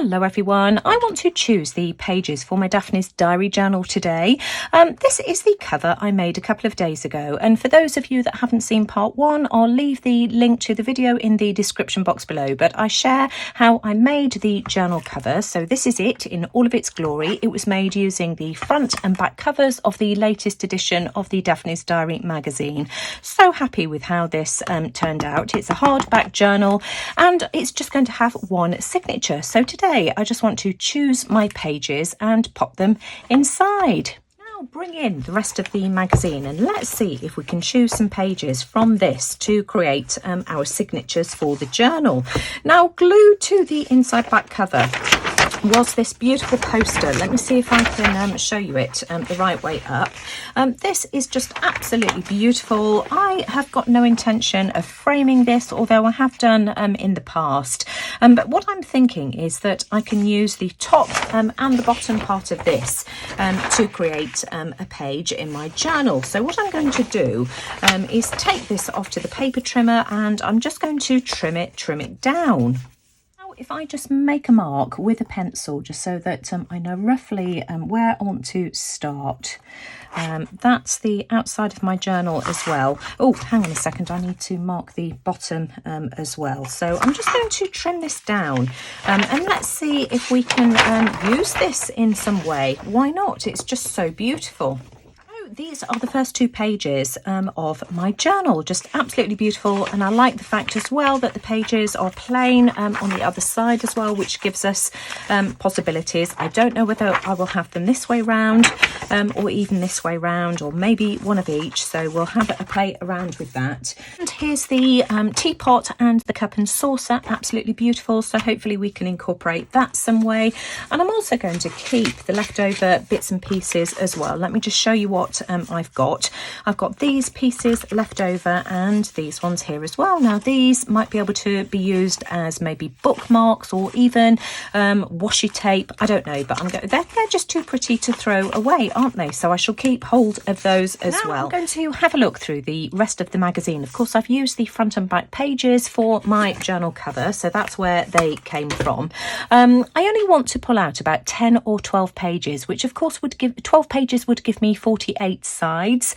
Hello everyone, I want to choose the pages for my Daphne's diary journal today. This is the cover I made a couple of days ago, and for those of you that haven't seen part one, I'll leave the link to the video in the description box below, but I share how I made the journal cover. So this is it in all of its glory. It was made using the front and back covers of the latest edition of the Daphne's Diary magazine. So happy with how this turned out. It's a hardback journal and it's just going to have one signature. So today I just want to choose my pages and pop them inside. Now bring in the rest of the magazine and let's see if we can choose some pages from this to create our signatures for the journal. Now glued to the inside back cover was this beautiful poster. Let me see if I can show you it the right way up. This is just absolutely beautiful. I have got no intention of framing this, although I have done in the past. But what I'm thinking is that I can use the top and the bottom part of this to create a page in my journal. So what I'm going to do is take this off to the paper trimmer and I'm just going to trim it down. If I just make a mark with a pencil, just so that I know roughly where I want to start. That's the outside of my journal as well. Oh, hang on a second, I need to mark the bottom as well. So I'm just going to trim this down and let's see if we can use this in some way. Why not? It's just so beautiful. These are the first two pages of my journal, just absolutely beautiful, and I like the fact as well that the pages are plain on the other side as well, which gives us possibilities. I don't know whether I will have them this way round or even this way round, or maybe one of each, so we'll have a play around with that. And here's the teapot and the cup and saucer, absolutely beautiful, so hopefully we can incorporate that some way. And I'm also going to keep the leftover bits and pieces as well. Let me just show you what I've got these pieces left over and these ones here as well. Now these might be able to be used as maybe bookmarks or even washi tape, I don't know, but they're just too pretty to throw away, aren't they? So I shall keep hold of those as well. I'm going to have a look through the rest of the magazine. Of course, I've used the front and back pages for my journal cover, so that's where they came from. I only want to pull out about 10 or 12 pages, which of course would give 12 pages would give me 48 sides.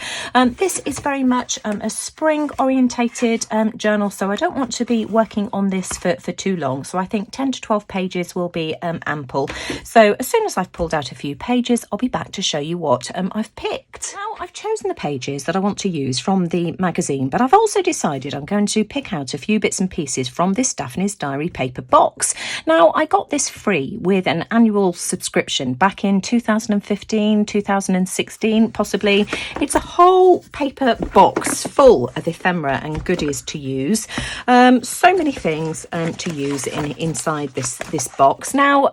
This is very much a spring orientated journal, so I don't want to be working on this for too long, so I think 10 to 12 pages will be ample. So as soon as I've pulled out a few pages, I'll be back to show you what I've picked. Now I've chosen the pages that I want to use from the magazine, but I've also decided I'm going to pick out a few bits and pieces from this Daphne's Diary paper box. Now I got this free with an annual subscription back in 2015, 2016 possibly. It's a whole paper box full of ephemera and goodies to use. So many things to use inside this box. Now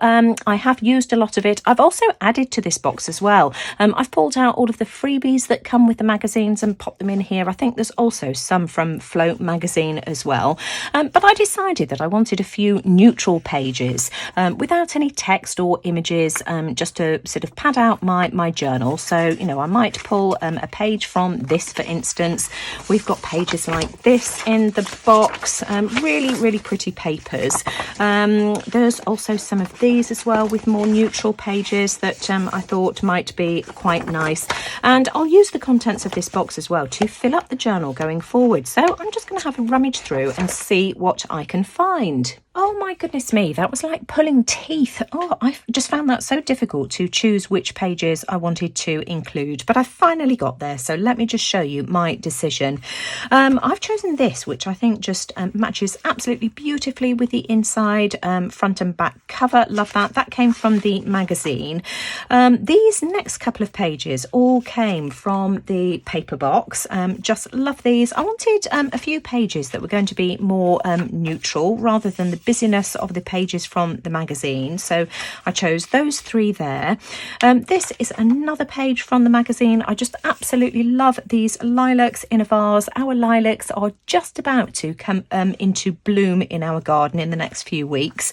I have used a lot of it. I've also added to this box as well. I've pulled out all of the freebies that come with the magazines and popped them in here. I think there's also some from Float magazine as well. But I decided that I wanted a few neutral pages without any text or images, just to sort of pad out my journal. So, you know, I might pull a page from this, for instance. We've got pages like this in the box, really pretty papers. There's also some of these as well with more neutral pages that I thought might be quite nice, and I'll use the contents of this box as well to fill up the journal going forward. So I'm just going to have a rummage through and see what I can find. Oh my goodness me, that was like pulling teeth. Oh, I just found that so difficult to choose which pages I wanted to include, but I finally got there. So let me just show you my decision. I've chosen this, which I think just matches absolutely beautifully with the inside front and back cover. Love that. That came from the magazine. These next couple of pages all came from the paper box. Just love these. I wanted a few pages that were going to be more neutral rather than the busyness of the pages from the magazine, so I chose those three there. This is another page from the magazine. I just absolutely love these lilacs in a vase. Our lilacs are just about to come into bloom in our garden in the next few weeks,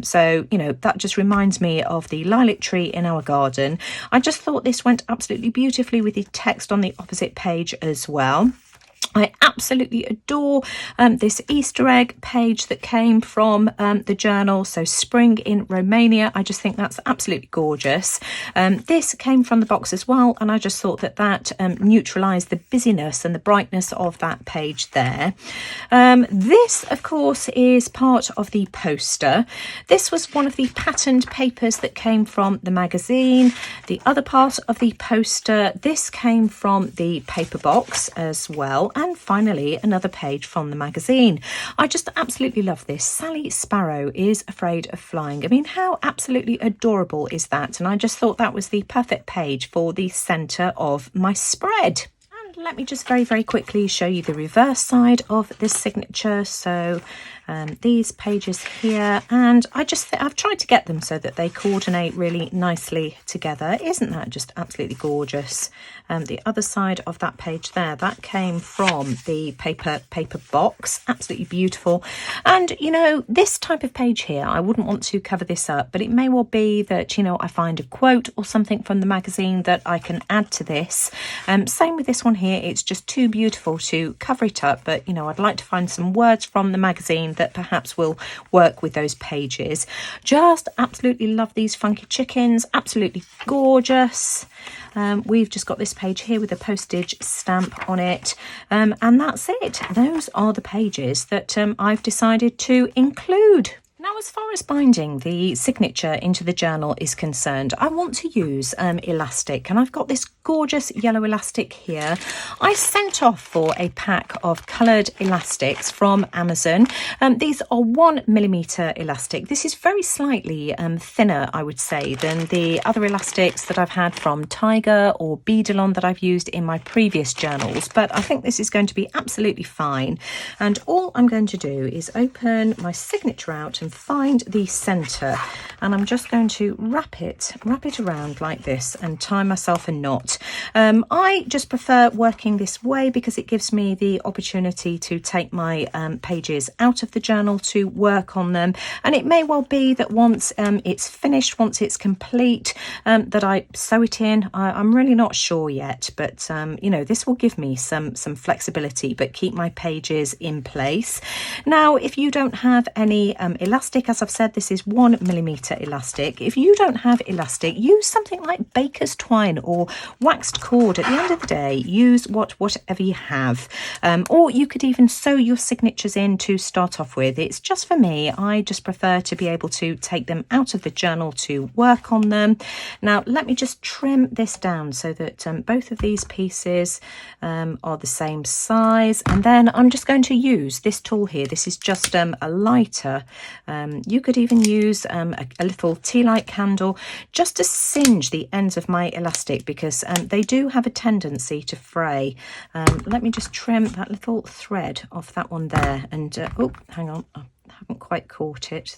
so you know, that just reminds me of the lilac tree in our garden. I just thought this went absolutely beautifully with the text on the opposite page as well. I absolutely adore this Easter egg page that came from the journal. So spring in Romania. I just think that's absolutely gorgeous. This came from the box as well, and I just thought that that neutralised the busyness and the brightness of that page there. This, of course, is part of the poster. This was one of the patterned papers that came from the magazine. The other part of the poster, this came from the paper box as well. And finally, another page from the magazine. I just absolutely love this. Sally Sparrow is afraid of flying. I mean, how absolutely adorable is that? And I just thought that was the perfect page for the centre of my spread. And let me just very, very quickly show you the reverse side of this signature. So these pages here, and I've tried to get them so that they coordinate really nicely together. Isn't that just absolutely gorgeous? The other side of that page there, that came from the paper box. Absolutely beautiful. And you know, this type of page here, I wouldn't want to cover this up, but it may well be that, you know, I find a quote or something from the magazine that I can add to this. Same with this one here, it's just too beautiful to cover it up, but you know, I'd like to find some words from the magazine that perhaps will work with those pages. Just absolutely love these funky chickens, absolutely gorgeous. We've just got this page here with a postage stamp on it, and that's it. Those are the pages that I've decided to include. Now, as far as binding the signature into the journal is concerned, I want to use elastic, and I've got this gorgeous yellow elastic here. I sent off for a pack of coloured elastics from Amazon. These are 1mm elastic. This is very slightly thinner, I would say, than the other elastics that I've had from Tiger or Beadalon that I've used in my previous journals, but I think this is going to be absolutely fine. And all I'm going to do is open my signature out and find the centre, and I'm just going to wrap it around like this and tie myself a knot. I just prefer working this way because it gives me the opportunity to take my pages out of the journal to work on them, and it may well be that once it's finished, once it's complete, that I sew it in. I'm really not sure yet, but you know, this will give me some flexibility but keep my pages in place. Now, if you don't have any elastic, as I've said, this is 1mm elastic. If you don't have elastic, use something like baker's twine or waxed cord. At the end of the day, use whatever you have, or you could even sew your signatures in to start off with. It's just for me, I just prefer to be able to take them out of the journal to work on them. Now let me just trim this down so that both of these pieces are the same size, and then I'm just going to use this tool here. This is just a lighter. You could even use a little tea light candle just to singe the ends of my elastic, because they do have a tendency to fray. Let me just trim that little thread off that one there, and oh, hang on, I haven't quite caught it.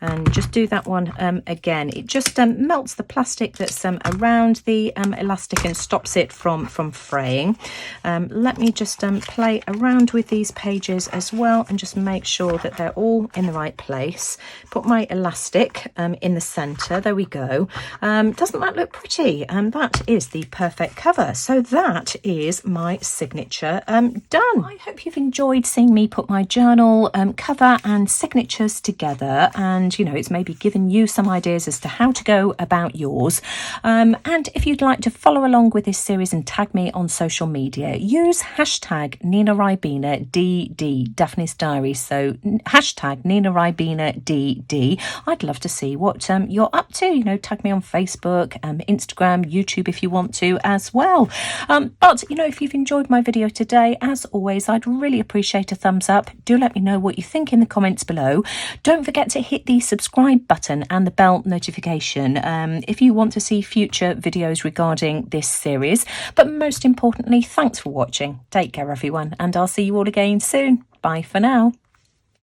And just do that one again. It just melts the plastic that's around the elastic and stops it from fraying. Let me just play around with these pages as well and just make sure that they're all in the right place. Put my elastic in the centre. There we go. Doesn't that look pretty? And that is the perfect cover. So that is my signature done. I hope you've enjoyed seeing me put my journal cover and signatures together, and you know, it's maybe given you some ideas as to how to go about yours. And if you'd like to follow along with this series and tag me on social media, use hashtag Nina.ribena DD, Daphne's Diary. So hashtag Nina.ribena DD. I'd love to see what you're up to. You know, tag me on Facebook, Instagram, YouTube if you want to as well. But you know, if you've enjoyed my video today, as always, I'd really appreciate a thumbs up. Do let me know what you think in the comments below. Don't forget to hit the subscribe button and the bell notification if you want to see future videos regarding this series. But most importantly, thanks for watching. Take care everyone, and I'll see you all again soon. Bye for now.